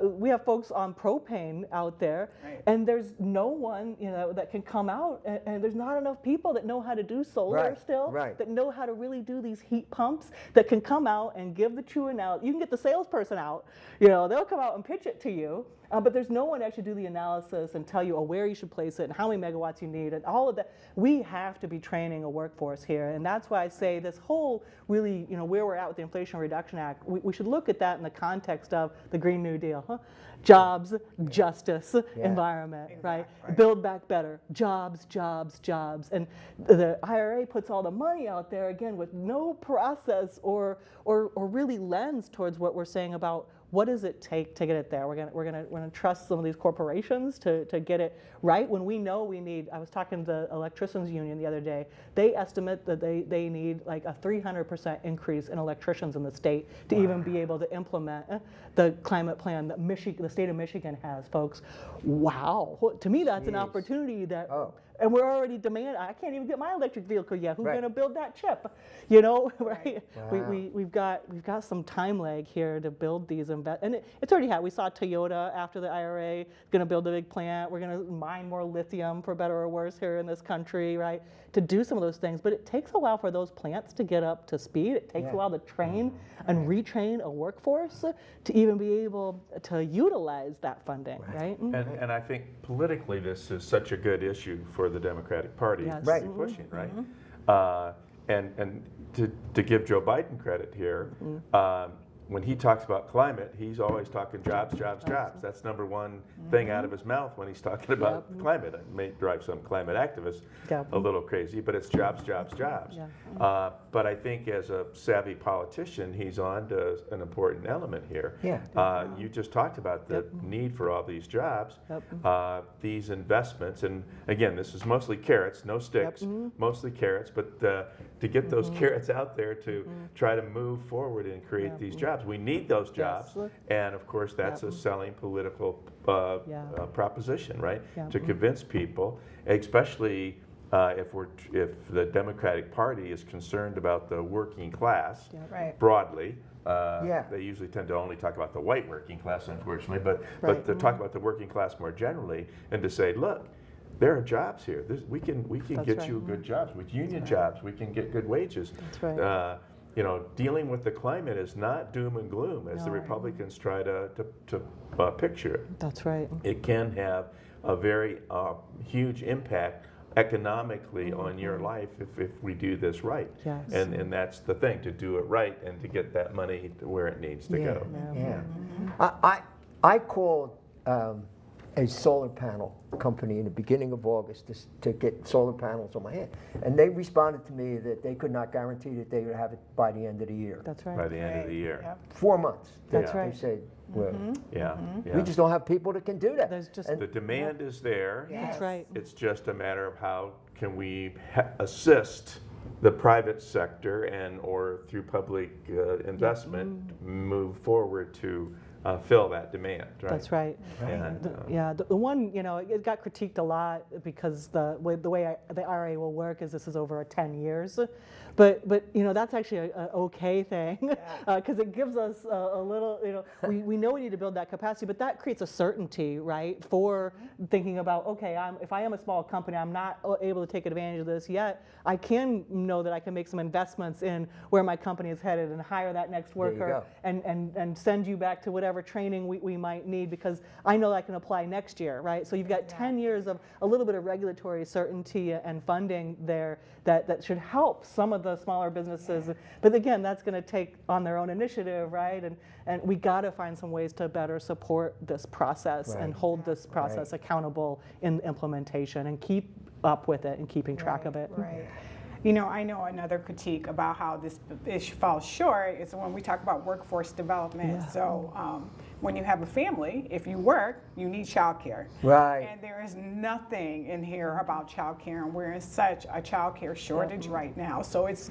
Speaker 2: we have folks on propane out there, and there's no one, that can come out, and there's not enough people that know how to do solar still, that know how to really do these heat pumps, that can come out and give the true analysis. You can get the salesperson out, they'll come out and pitch it to you. But there's no one to actually do the analysis and tell you where you should place it and how many megawatts you need and all of that. We have to be training a workforce here, and that's why I say this whole really, where we're at with the Inflation Reduction Act, we should look at that in the context of the Green New Deal. Jobs, justice, environment, right? Build back better, jobs, jobs, jobs. And the IRA puts all the money out there, again, with no process or really lens towards what we're saying about what does it take to get it there? We're gonna trust some of these corporations to get it right when we know we need. I was talking to the electricians union the other day. They estimate that they need like a 300% increase in electricians in the state to even be able to implement the climate plan that the state of Michigan has, folks. Wow, to me that's an opportunity that. And we're already demanding. I can't even get my electric vehicle yet. Who's going to build that chip? Right? Wow. We've got some time lag here to build these and it's already happened. We saw Toyota after the IRA going to build a big plant. We're going to mine more lithium, for better or worse, here in this country, right? To do some of those things, but it takes a while for those plants to get up to speed. It takes a while to train and retrain a workforce to even be able to utilize that funding, right?
Speaker 1: And I think politically this is such a good issue for the Democratic Party to be pushing, right? And to give Joe Biden credit here, when he talks about climate, he's always talking jobs, jobs, jobs. That's #1 thing out of his mouth when he's talking about climate. It may drive some climate activists a little crazy, but it's jobs, jobs, jobs. But I think as a savvy politician, he's on to an important element here. You just talked about the need for all these jobs, these investments, and again, this is mostly carrots, no sticks, mostly carrots, but to get those carrots out there to try to move forward and create these jobs. We need those jobs, and of course that's a selling political proposition, right? To convince people, especially if the Democratic Party is concerned about the working class broadly. They usually tend to only talk about the white working class, unfortunately, but to talk about the working class more generally, and to say, look, there are jobs here. We can get you good jobs with union jobs. We can get good wages. dealing with the climate is not doom and gloom as the Republicans try to picture it.
Speaker 2: That's right.
Speaker 1: It can have a very huge impact economically on your life if we do this right.
Speaker 2: Yes.
Speaker 1: And that's the thing, to do it right and to get that money to where it needs to go.
Speaker 4: I called a solar panel company in the beginning of August to get solar panels on my head. And they responded to me that they could not guarantee that they would have it by the end of the year.
Speaker 2: That's right.
Speaker 1: By the end of the year.
Speaker 3: Yep.
Speaker 4: 4 months.
Speaker 2: That's
Speaker 4: they,
Speaker 2: right.
Speaker 4: They said, well,
Speaker 1: Yeah.
Speaker 4: we just don't have people that can do that.
Speaker 2: There's just
Speaker 1: The demand is there.
Speaker 2: That's right.
Speaker 1: It's just a matter of how can we assist the private sector and or through public investment move forward to fill that demand, right?
Speaker 2: That's right.
Speaker 1: And,
Speaker 2: The one, it got critiqued a lot because the way the IRA will work is this is over 10 years. But that's actually an okay thing because it gives us a little, we know we need to build that capacity, but that creates a certainty, right, for thinking about, okay, if I am a small company, I'm not able to take advantage of this yet, I can know that I can make some investments in where my company is headed and hire that next worker and send you back to whatever training we might need because I know that I can apply next year, right? So you've got 10 years of a little bit of regulatory certainty and funding there that should help some of the smaller businesses. But again, that's going to take on their own initiative, right? And we got to find some ways to better support this process and hold this process accountable in implementation and keep up with it and keeping track of it.
Speaker 3: Right. I know another critique about how this issue falls short is when we talk about workforce development. So when you have a family, if you work, you need childcare.
Speaker 4: Right.
Speaker 3: And there is nothing in here about childcare, and we're in such a childcare shortage right now. So it's,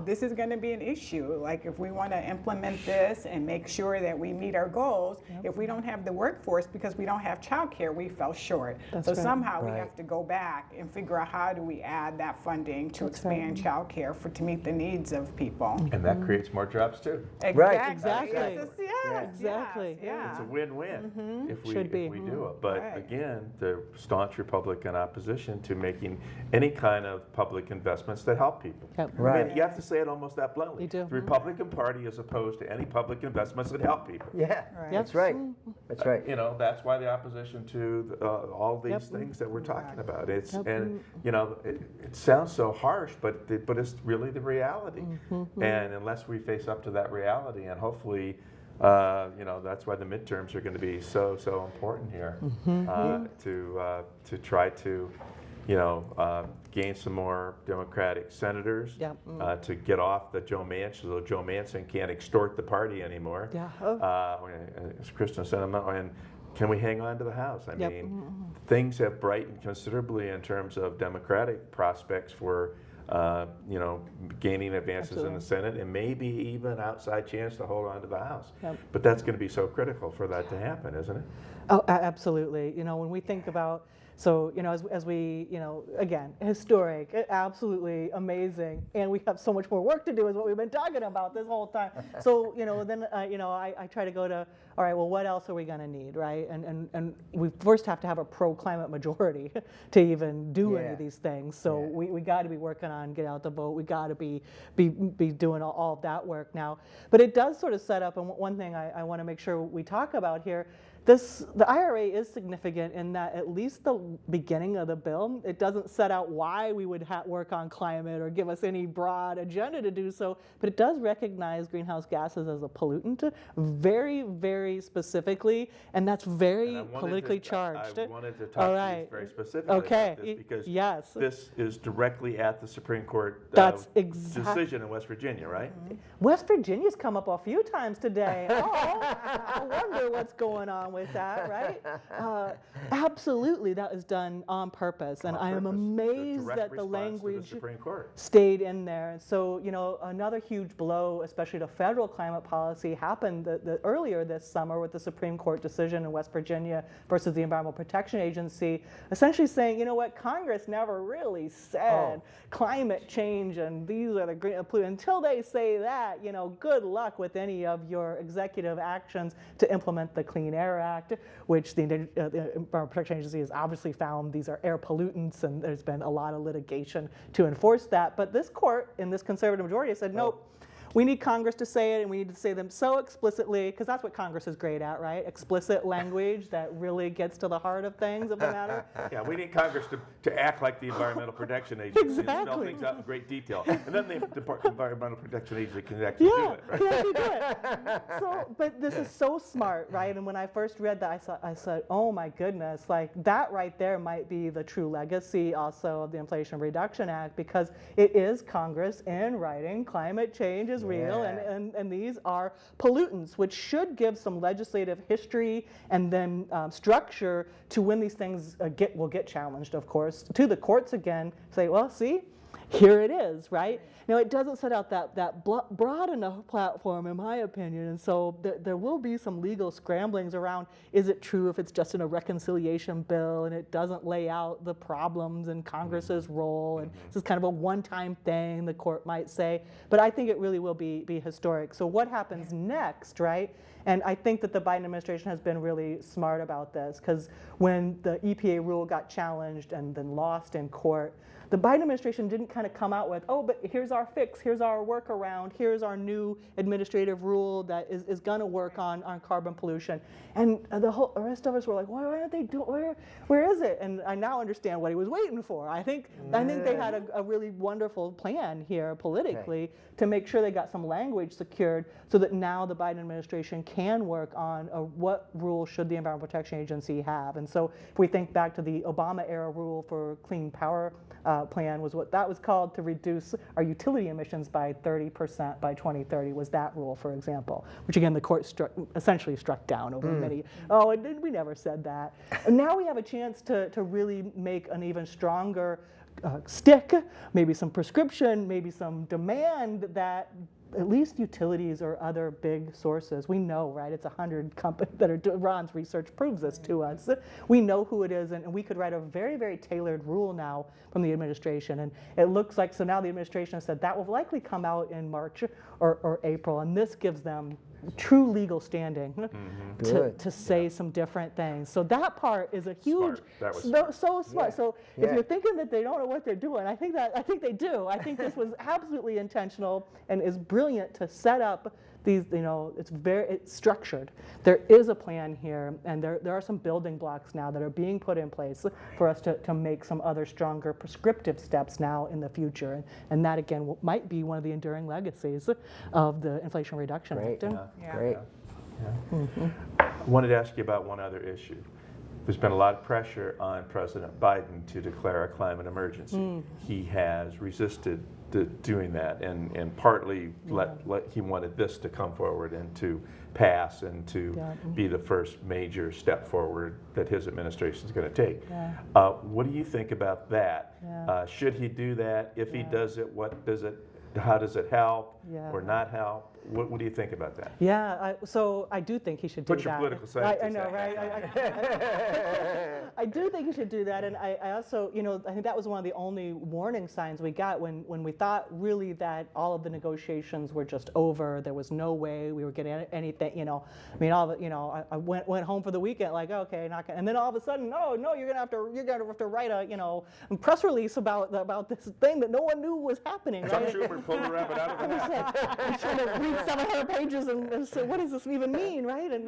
Speaker 3: this is going to be an issue. Like if we want to implement this and make sure that we meet our goals, if we don't have the workforce because we don't have childcare, we fell short. So somehow we have to go back and figure out how do we add that funding to expand childcare to meet the needs of people.
Speaker 1: And that creates more jobs too.
Speaker 2: Exactly.
Speaker 3: Exactly.
Speaker 1: It's a win-win if we do it. But again, the staunch Republican opposition to making any kind of public investments that help people. I mean, you have to say it almost that bluntly.
Speaker 2: You do.
Speaker 1: The Republican Party is opposed to any public investments that help people.
Speaker 4: That's right. That's right.
Speaker 1: That's why the opposition to all these things that we're talking about. It sounds so harsh, but it's really the reality. And unless we face up to that reality, and hopefully, that's why the midterms are going to be so important here to try to, gain some more Democratic senators to get off the Joe Manchin, so Joe Manchin can't extort the party anymore. As Kristen said, and can we hang on to the House? I mean, things have brightened considerably in terms of Democratic prospects for gaining advances in the Senate and maybe even outside chance to hold on to the House. But that's going to be so critical for that to happen, isn't it?
Speaker 2: Oh, absolutely. When we think about, so, as we, again, historic, absolutely amazing, and we have so much more work to do is what we've been talking about this whole time. So, then, I try to go to, all right, well, what else are we going to need, right? And we first have to have a pro-climate majority to even do any of these things. So we got to be working on get out the vote. We got to be doing all of that work now. But it does sort of set up, and one thing I want to make sure we talk about here, the IRA is significant in that at least the beginning of the bill, it doesn't set out why we would work on climate or give us any broad agenda to do so, but it does recognize greenhouse gases as a pollutant very, very specifically, and that's very politically charged.
Speaker 1: I wanted to talk to you very specifically about this because this is directly at the Supreme Court decision in West Virginia, right?
Speaker 2: West Virginia's come up a few times today. I wonder what's going on with that, right? Absolutely, that was done on purpose, and I am amazed that the language stayed in there. So, another huge blow, especially to federal climate policy, happened earlier this summer with the Supreme Court decision in West Virginia versus the Environmental Protection Agency, essentially saying, Congress never really said climate change and these are the green pollutants. Until they say that, good luck with any of your executive actions to implement the Clean Air Act, which the Environmental Protection Agency has obviously found these are air pollutants, and there's been a lot of litigation to enforce that. But this court, in this conservative majority, said, nope, we need Congress to say it, and we need to say them so explicitly, because that's what Congress is great at, right? Explicit language that really gets to the heart of things of the matter.
Speaker 1: Yeah, we need Congress to act like the Environmental Protection Agency and spell
Speaker 2: Exactly.
Speaker 1: things out in great detail. And then the Environmental Protection Agency can actually do it, right?
Speaker 2: Can actually do it. So, but this is so smart, right? And when I first read that, I said, oh my goodness, like that right there might be the true legacy also of the Inflation Reduction Act, because it is Congress in writing, climate change is real, and these are pollutants, which should give some legislative history and then structure to when these things will get challenged, of course, to the courts again, say, well, see, here it is, right? Now, it doesn't set out that broad enough platform, in my opinion, and so there will be some legal scramblings around, is it true if it's just in a reconciliation bill and it doesn't lay out the problems and Congress's role, and this is kind of a one-time thing, the court might say, but I think it really will be historic. So what happens next, right? And I think that the Biden administration has been really smart about this, because when the EPA rule got challenged and then lost in court, the Biden administration didn't kind of come out with, oh, but here's our fix, here's our workaround, here's our new administrative rule that is going to work on carbon pollution. And the rest of us were like, why aren't they doing, where is it? And I now understand what he was waiting for. I think they had a really wonderful plan here politically to make sure they got some language secured so that now the Biden administration can work on what rule should the Environmental Protection Agency have. And so if we think back to the Obama era rule for clean power plan, was what that was called, to reduce our utility emissions by 30% by 2030 was that rule, for example, which again the court essentially struck down over many, we never said that. And now we have a chance to really make an even stronger stick, maybe some prescription, maybe some demand that at least utilities or other big sources, we know, right? It's 100 companies that are Ron's research proves this to us. We know who it is, and we could write a very, very tailored rule now from the administration. And it looks like, so now the administration has said that will likely come out in March or April, and this gives them true legal standing to say some different things. So that part is a huge, so smart. So if you're thinking that they don't know what they're doing, I think they do. I think this was absolutely intentional and is brilliant to set up these, it's structured. There is a plan here, and there are some building blocks now that are being put in place for us to make some other stronger prescriptive steps now in the future. And that, again, might be one of the enduring legacies of the Inflation Reduction Act.
Speaker 4: Great.
Speaker 1: I wanted to ask you about one other issue. There's been a lot of pressure on President Biden to declare a climate emergency. He has resisted doing that, and partly he wanted this to come forward and to pass and to be the first major step forward that his administration is going to take. What do you think about that? Should he do that? If he does it, how does it help or not help? What do you think about that?
Speaker 2: Yeah, so I do think he should do that.
Speaker 1: Put your political science.
Speaker 2: I know, right? I do think he should do that, and I also, I think that was one of the only warning signs we got when we thought really that all of the negotiations were just over. There was no way we were getting anything. I went home for the weekend like, okay, not gonna, and then all of a sudden, no, you're gonna have to write a press release about this thing that no one knew was happening.
Speaker 1: Some Schumer pulled the rabbit out of the hat.
Speaker 2: I'm trying to read 700 pages and say, what does this even mean, right? And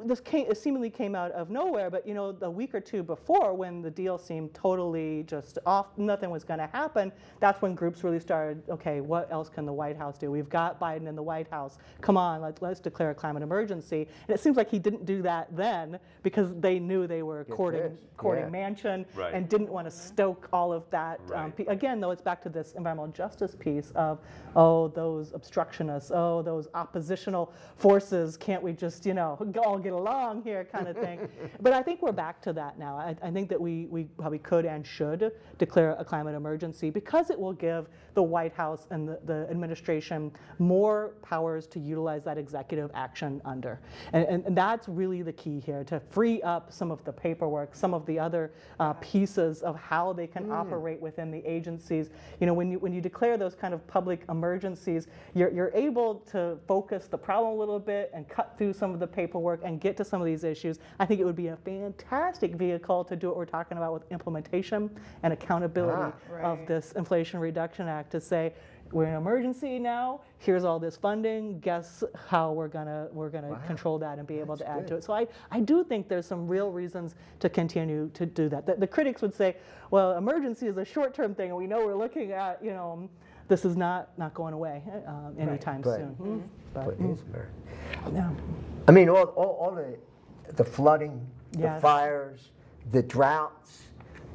Speaker 2: this seemingly came out of nowhere, but a week or two before, when the deal seemed totally just off, nothing was going to happen, that's when groups really started, okay, what else can the White House do? We've got Biden in the White House. Come on, let's declare a climate emergency. And it seems like he didn't do that then because they knew they were courting Manchin and didn't want to stoke all of that. Again, though, it's back to this environmental justice piece of, those obstructionists, those oppositional forces, can't we just, all get along here kind of thing. But I think we're back to that now. I think that we probably could and should declare a climate emergency because it will give the White House and the administration more powers to utilize that executive action under. And that's really the key here, to free up some of the paperwork, some of the other pieces of how they can operate within the agencies. When you declare those kind of public emergencies, you're able to focus the problem a little bit and cut through some of the paperwork and get to some of these issues. I think it would be a fantastic vehicle to do what we're talking about with implementation and accountability of this Inflation Reduction Act, to say, we're in an emergency now. Here's all this funding. Guess how we're gonna control that and be able to add to it. So I do think there's some real reasons to continue to do that. The critics would say, well, emergency is a short-term thing, and we know we're looking at, this is not going away anytime soon.
Speaker 4: But it is very.
Speaker 2: Yeah.
Speaker 4: I mean, all the flooding, the fires, the droughts.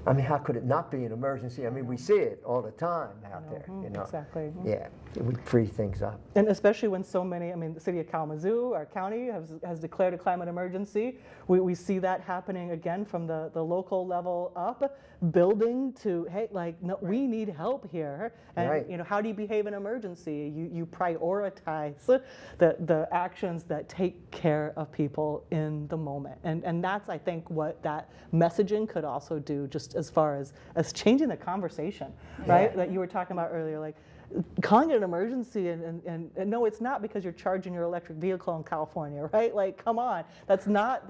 Speaker 4: I mean, how could it not be an emergency? I mean, we see it all the time out there,
Speaker 2: Exactly.
Speaker 4: Yeah, it would free things up.
Speaker 2: And especially when so many, the city of Kalamazoo, our county, has declared a climate emergency. We see that happening again from the local level up, building to, hey, no, we need help here. And, how do you behave in emergency? You prioritize the actions that take care of people in the moment. And that's, I think, what that messaging could also do, just as far as changing the conversation, right? That you were talking about earlier, calling it an emergency and no, it's not because you're charging your electric vehicle in California, right? Come on, that's not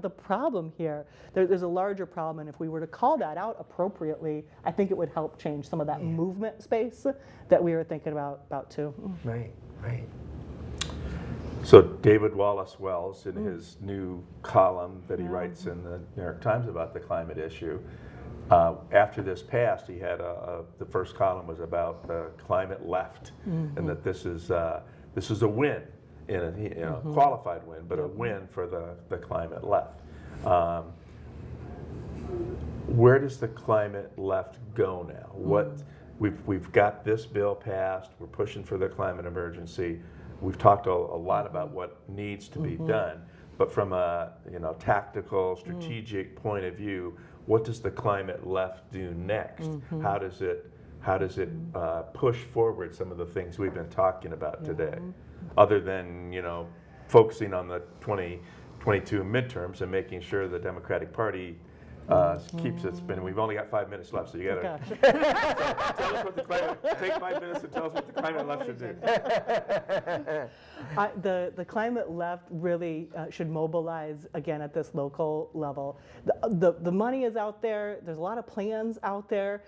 Speaker 2: the problem here. There's a larger problem, and if we were to call that out appropriately, I think it would help change some of that movement space that we were thinking about too.
Speaker 4: Right.
Speaker 1: So David Wallace Wells, in his new column that he writes in the New York Times about the climate issue, after this passed, he had the first column was about the climate left, and that this is a win, in a qualified win, but a win for the climate left. Where does the climate left go now? We've got this bill passed. We're pushing for the climate emergency. We've talked a lot about what needs to be done, but from a tactical, strategic point of view, what does the climate left do next? How does it push forward some of the things we've been talking about today, other than focusing on the 2022 midterms and making sure the Democratic Party keeps it spinning. We've only got 5 minutes left, so you got to tell us what the climate. Take 5 minutes and tell us what the climate left should do.
Speaker 2: The climate left really should mobilize again at this local level. The money is out there. There's a lot of plans out there.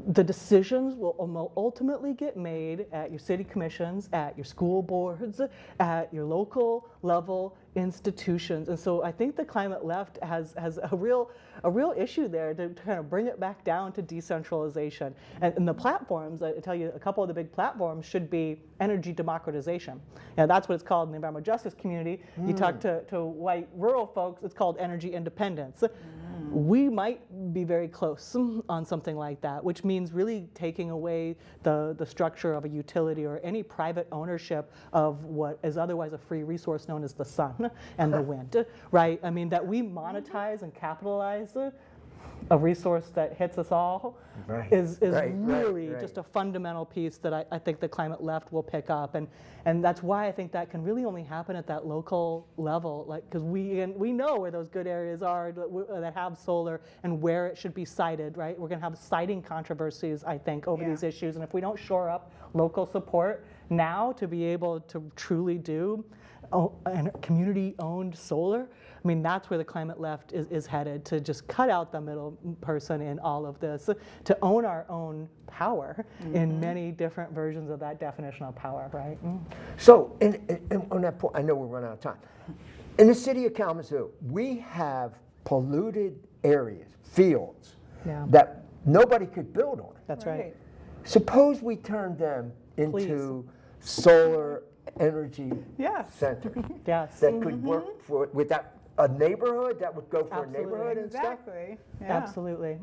Speaker 2: The decisions will ultimately get made at your city commissions, at your school boards, at your local level institutions. And so I think the climate left has a real issue there to kind of bring it back down to decentralization. And the platforms, I tell you, a couple of the big platforms should be energy democratization. And that's what it's called in the environmental justice community. You talk to white rural folks, it's called energy independence. We might be very close on something like that, which means really taking away the structure of a utility or any private ownership of what is otherwise a free resource known as the sun and the wind, right? That we monetize and capitalize a resource that hits us all is really just a fundamental piece that I think the climate left will pick up, and that's why I think that can really only happen at that local level, because we know where those good areas are that have solar and where it should be sited, right? We're going to have siting controversies, I think, over these issues, and if we don't shore up local support now to be able to truly do community-owned solar, that's where the climate left is headed, to just cut out the middle person in all of this, to own our own power in many different versions of that definition of power, right?
Speaker 4: So, on that point, I know we're running out of time. In the city of Kalamazoo, we have polluted areas, fields, that nobody could build on.
Speaker 2: That's right.
Speaker 4: Suppose we turn them into solar energy centers that could work with that. A neighborhood that would go for a neighborhood and stuff?
Speaker 2: Absolutely.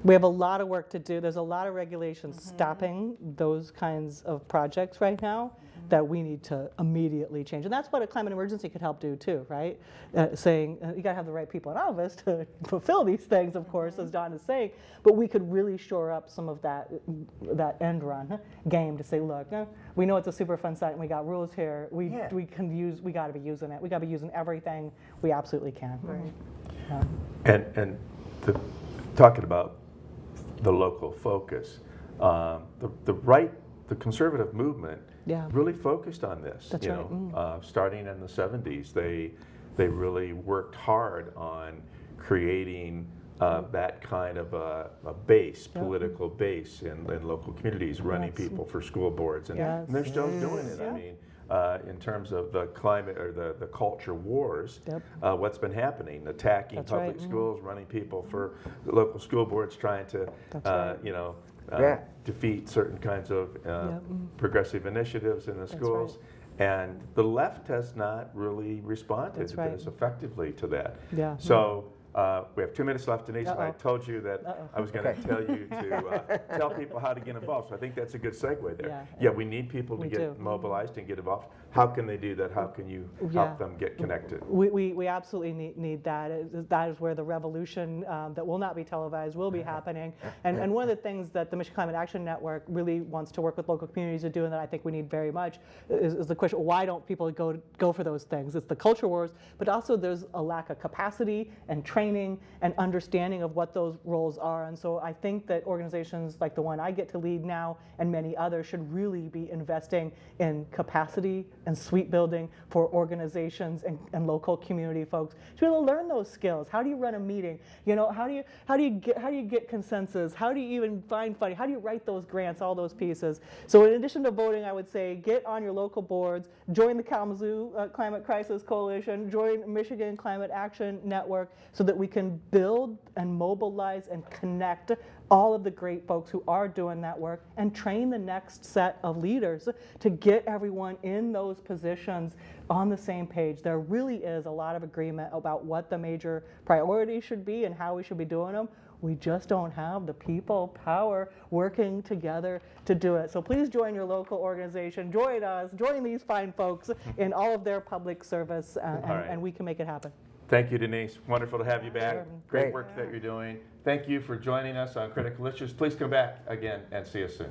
Speaker 2: We have a lot of work to do. There's a lot of regulations stopping those kinds of projects right now that we need to immediately change. And that's what a climate emergency could help do too, right? Saying you got to have the right people in office to fulfill these things, of course, as Don is saying, but we could really shore up some of that end run game to say, look, we know it's a Superfund site and we got rules here. We got to be using it. We got to be using everything we absolutely can.
Speaker 1: Right. And talking about the local focus, the conservative movement really focused on this.
Speaker 2: That's right.
Speaker 1: Starting in the 70s, they really worked hard on creating that kind of a base, political base in local communities, running people for school boards, and they're still doing it. I mean, in terms of the climate or the culture wars, what's been happening, attacking public schools, running people for the local school boards, trying to, you know, defeat certain kinds of progressive initiatives in the schools. And the left has not really responded as effectively to that. So we have 2 minutes left, Denise, and I told you that I was going to tell you to tell people how to get involved. So I think that's a good segue there. Yeah, we need people to get mobilized and get involved. How can they do that? How can you help them get connected?
Speaker 2: We absolutely need that. That is where the revolution that will not be televised will be happening. And one of the things that the Michigan Climate Action Network really wants to work with local communities to do, and that I think we need very much, is the question, why don't people go for those things? It's the culture wars, but also there's a lack of capacity and training and understanding of what those roles are. And so I think that organizations like the one I get to lead now and many others should really be investing in capacity and suite building for organizations and local community folks to be able to learn those skills. How do you run a meeting? You know, how do you get consensus? How do you even find funding? How do you write those grants? All those pieces. So in addition to voting, I would say get on your local boards, join the Kalamazoo Climate Crisis Coalition, join Michigan Climate Action Network, so that we can build and mobilize and connect all of the great folks who are doing that work and train the next set of leaders to get everyone in those positions on the same page. There really is a lot of agreement about what the major priorities should be and how we should be doing them. We just don't have the people power working together to do it. So please join your local organization, join us, join these fine folks in all of their public service, and we can make it happen.
Speaker 1: Thank you, Denise. Wonderful to have you back. Great work that you're doing. Thank you for joining us on Critical Issues. Please come back again and see us soon.